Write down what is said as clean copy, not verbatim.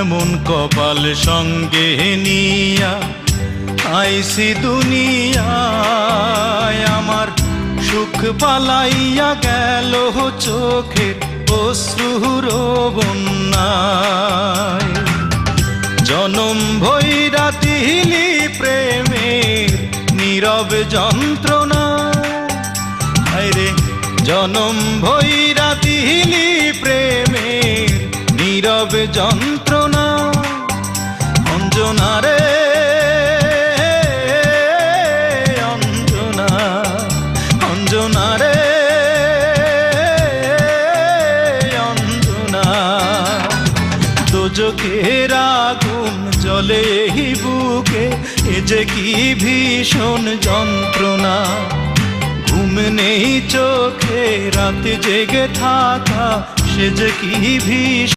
এমন কপাল সঙ্গে নিয়া আইসি দুনিয়ায়, আমার সুখ পালাইয়া গেল চোখের অশ্রুর বন্যায়। জনম ভৈরা দিলি প্রেমের নীরব যন্ত্রণা, হায়রে জনম ভৈরা দিলি প্রেমের নীরব যন্ত্রণা। অঞ্জনা রে অঞ্জনা, অঞ্জনা রে অঞ্জনা, দোজখের আগুন জ্বলে এই বুকে, এ যে কি ভীষণ যন্ত্রণা। ঘুম নেই চোখে রাতে জেগে থাকা, সে যে কি ভীষণ